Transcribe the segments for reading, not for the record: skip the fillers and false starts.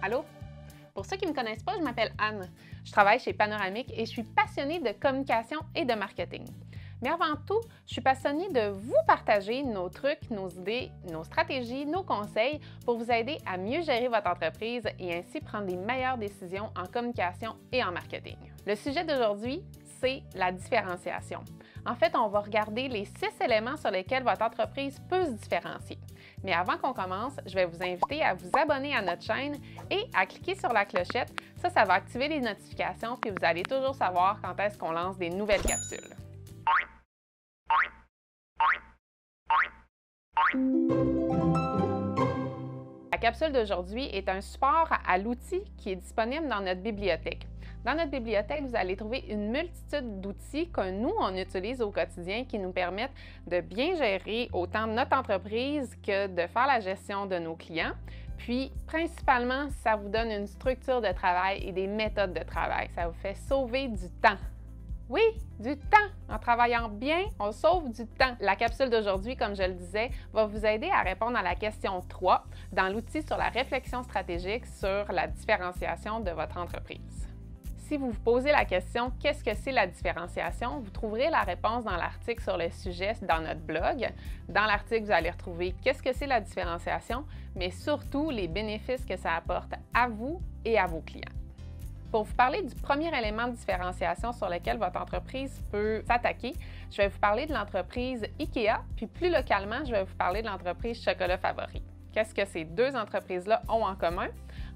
Allô? Pour ceux qui ne me connaissent pas, je m'appelle Anne. Je travaille chez Panoramique et je suis passionnée de communication et de marketing. Mais avant tout, je suis passionnée de vous partager nos trucs, nos idées, nos stratégies, nos conseils pour vous aider à mieux gérer votre entreprise et ainsi prendre les meilleures décisions en communication et en marketing. Le sujet d'aujourd'hui, c'est la différenciation. En fait, on va regarder les 6 éléments sur lesquels votre entreprise peut se différencier. Mais avant qu'on commence, je vais vous inviter à vous abonner à notre chaîne et à cliquer sur la clochette. Ça va activer les notifications puis vous allez toujours savoir quand est-ce qu'on lance des nouvelles capsules. La capsule d'aujourd'hui est un support à l'outil qui est disponible dans notre bibliothèque. Dans notre bibliothèque, vous allez trouver une multitude d'outils que nous, on utilise au quotidien qui nous permettent de bien gérer autant notre entreprise que de faire la gestion de nos clients. Puis, principalement, ça vous donne une structure de travail et des méthodes de travail. Ça vous fait sauver du temps. Oui, du temps! En travaillant bien, on sauve du temps. La capsule d'aujourd'hui, comme je le disais, va vous aider à répondre à la question 3 dans l'outil sur la réflexion stratégique sur la différenciation de votre entreprise. Si vous vous posez la question « Qu'est-ce que c'est la différenciation?», vous trouverez la réponse dans l'article sur le sujet dans notre blog. Dans l'article, vous allez retrouver « Qu'est-ce que c'est la différenciation?», mais surtout les bénéfices que ça apporte à vous et à vos clients. Pour vous parler du premier élément de différenciation sur lequel votre entreprise peut s'attaquer, je vais vous parler de l'entreprise IKEA, puis plus localement, je vais vous parler de l'entreprise Chocolat Favori. Qu'est-ce que ces deux entreprises-là ont en commun?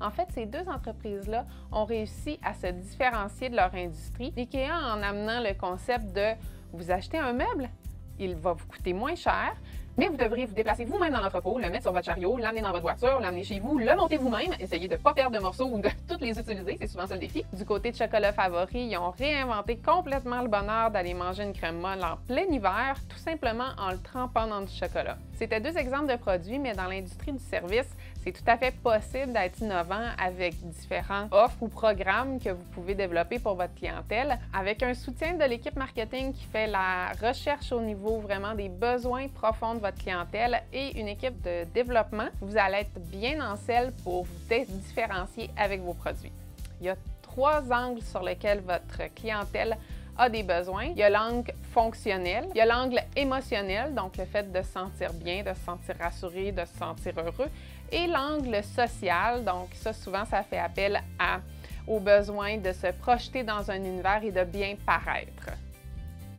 En fait, ces deux entreprises-là ont réussi à se différencier de leur industrie. IKEA en amenant le concept de vous achetez un meuble, il va vous coûter moins cher, mais vous devrez vous déplacer vous-même dans l'entrepôt, le mettre sur votre chariot, l'amener dans votre voiture, l'amener chez vous, le monter vous-même, essayez de ne pas perdre de morceaux ou de toutes les utiliser, c'est souvent ça le défi. Du côté de Chocolat Favori, ils ont réinventé complètement le bonheur d'aller manger une crème molle en plein hiver, tout simplement en le trempant dans du chocolat. C'était deux exemples de produits, mais dans l'industrie du service, c'est tout à fait possible d'être innovant avec différents offres ou programmes que vous pouvez développer pour votre clientèle. Avec un soutien de l'équipe marketing qui fait la recherche au niveau vraiment des besoins profonds de votre clientèle et une équipe de développement, vous allez être bien en selle pour vous différencier avec vos produits. Il y a 3 angles sur lesquels votre clientèle a des besoins. Il y a l'angle fonctionnel, il y a l'angle émotionnel, donc le fait de se sentir bien, de se sentir rassuré, de se sentir heureux, et l'angle social, donc ça souvent ça fait appel au besoin de se projeter dans un univers et de bien paraître.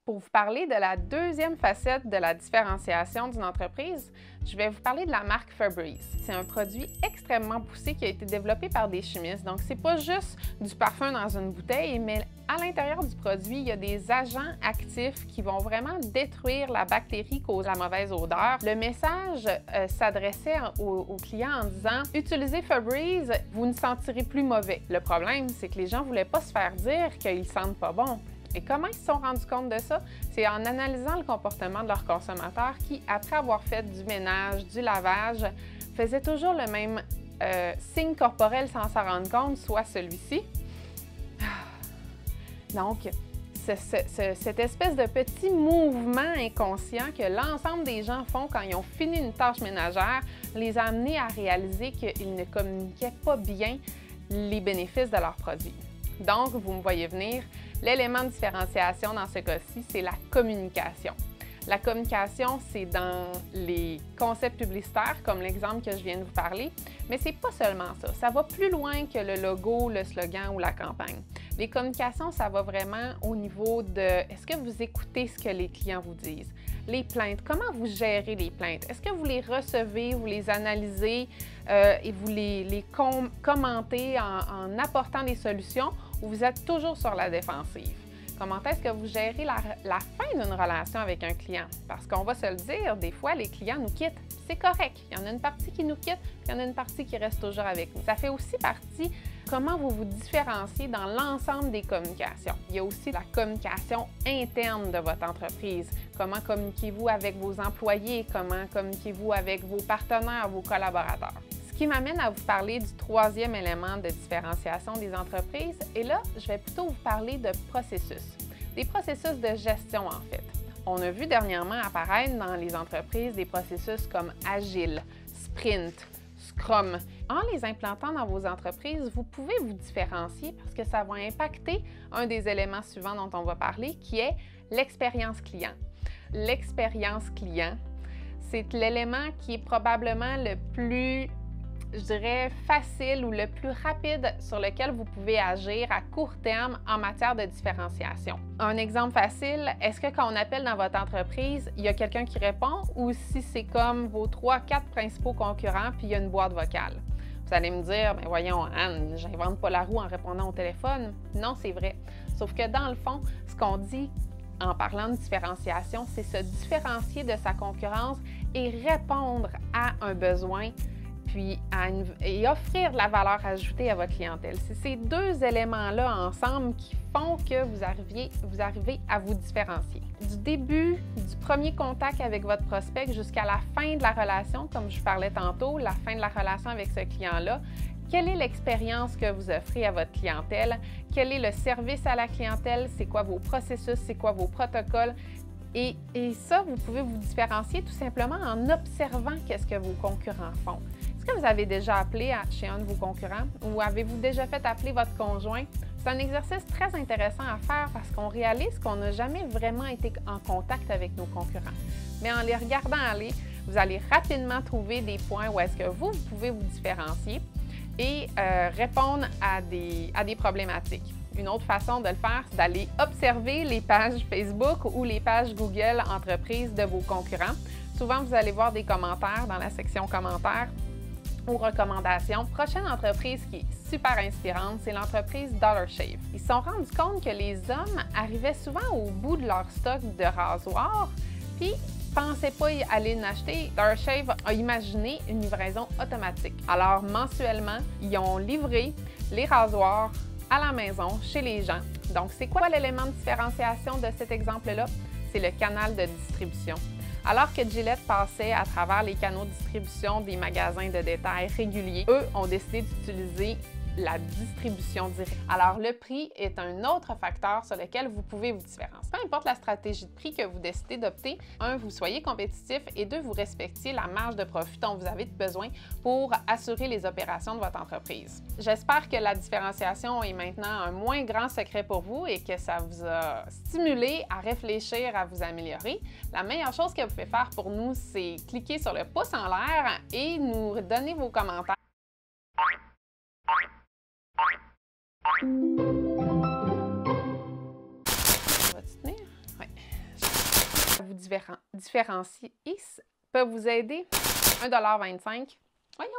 Pour vous parler de la deuxième facette de la différenciation d'une entreprise, je vais vous parler de la marque Febreze. C'est un produit extrêmement poussé qui a été développé par des chimistes. Donc, c'est pas juste du parfum dans une bouteille, mais à l'intérieur du produit, il y a des agents actifs qui vont vraiment détruire la bactérie qui cause la mauvaise odeur. Le message s'adressait aux clients en disant « Utilisez Febreze, vous ne sentirez plus mauvais ». Le problème, c'est que les gens ne voulaient pas se faire dire qu'ils ne sentent pas bon. Et comment ils se sont rendus compte de ça? C'est en analysant le comportement de leurs consommateurs qui, après avoir fait du ménage, du lavage, faisaient toujours le même signe corporel sans s'en rendre compte, soit celui-ci. Donc, cette espèce de petit mouvement inconscient que l'ensemble des gens font quand ils ont fini une tâche ménagère les a amenés à réaliser qu'ils ne communiquaient pas bien les bénéfices de leurs produits. Donc, vous me voyez venir, l'élément de différenciation dans ce cas-ci, c'est la communication. La communication, c'est dans les concepts publicitaires, comme l'exemple que je viens de vous parler, mais c'est pas seulement ça. Ça va plus loin que le logo, le slogan ou la campagne. Les communications, ça va vraiment au niveau de est-ce que vous écoutez ce que les clients vous disent? Les plaintes, comment vous gérez les plaintes? Est-ce que vous les recevez, vous les analysez et vous les commentez en apportant des solutions ou vous êtes toujours sur la défensive? Comment est-ce que vous gérez la fin d'une relation avec un client? Parce qu'on va se le dire, des fois, les clients nous quittent. C'est correct. Il y en a une partie qui nous quitte, puis il y en a une partie qui reste toujours avec nous. Ça fait aussi partie comment vous vous différenciez dans l'ensemble des communications. Il y a aussi la communication interne de votre entreprise. Comment communiquez-vous avec vos employés? Comment communiquez-vous avec vos partenaires, vos collaborateurs? Ce qui m'amène à vous parler du troisième élément de différenciation des entreprises. Et là, je vais plutôt vous parler de processus. Des processus de gestion, en fait. On a vu dernièrement apparaître dans les entreprises des processus comme Agile, Sprint, Scrum, En les implantant dans vos entreprises, vous pouvez vous différencier parce que ça va impacter un des éléments suivants dont on va parler, qui est l'expérience client. L'expérience client, c'est l'élément qui est probablement le plus, je dirais, facile ou le plus rapide sur lequel vous pouvez agir à court terme en matière de différenciation. Un exemple facile, est-ce que quand on appelle dans votre entreprise, il y a quelqu'un qui répond ou si c'est comme vos 3-4 principaux concurrents puis il y a une boîte vocale? Vous allez me dire, mais voyons, Anne, j'invente pas la roue en répondant au téléphone. Non, c'est vrai. Sauf que dans le fond, ce qu'on dit en parlant de différenciation, c'est se différencier de sa concurrence et répondre à un besoin puis et offrir de la valeur ajoutée à votre clientèle. C'est ces deux éléments-là ensemble qui font que vous arrivez à vous différencier. Du début, du premier contact avec votre prospect jusqu'à la fin de la relation, comme je parlais tantôt, la fin de la relation avec ce client-là, quelle est l'expérience que vous offrez à votre clientèle? Quel est le service à la clientèle? C'est quoi vos processus? C'est quoi vos protocoles? Et ça, vous pouvez vous différencier tout simplement en observant qu'est-ce que vos concurrents font. Est-ce que vous avez déjà appelé chez un de vos concurrents ou avez-vous déjà fait appeler votre conjoint? C'est un exercice très intéressant à faire parce qu'on réalise qu'on n'a jamais vraiment été en contact avec nos concurrents. Mais en les regardant aller, vous allez rapidement trouver des points où est-ce que vous pouvez vous différencier et répondre à des problématiques. Une autre façon de le faire, c'est d'aller observer les pages Facebook ou les pages Google Entreprises de vos concurrents. Souvent, vous allez voir des commentaires dans la section commentaires ou recommandations. Prochaine entreprise qui est super inspirante, c'est l'entreprise Dollar Shave. Ils se sont rendus compte que les hommes arrivaient souvent au bout de leur stock de rasoirs, puis pensaient pas aller en acheter. Dollar Shave a imaginé une livraison automatique. Alors, mensuellement, ils ont livré les rasoirs à la maison, chez les gens. Donc, c'est quoi l'élément de différenciation de cet exemple-là? C'est le canal de distribution. Alors que Gillette passait à travers les canaux de distribution des magasins de détail réguliers, eux ont décidé d'utiliser la distribution directe. Alors, le prix est un autre facteur sur lequel vous pouvez vous différencier. Peu importe la stratégie de prix que vous décidez d'opter, un, vous soyez compétitif et deux, vous respectiez la marge de profit dont vous avez besoin pour assurer les opérations de votre entreprise. J'espère que la différenciation est maintenant un moins grand secret pour vous et que ça vous a stimulé à réfléchir à vous améliorer. La meilleure chose que vous pouvez faire pour nous, c'est cliquer sur le pouce en l'air et nous donner vos commentaires. Va-tu tenir? Oui. Vous différencier peut vous aider. 1,25 $. Voyons,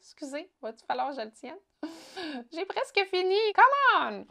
excusez, va-t-il falloir que je le tienne? J'ai presque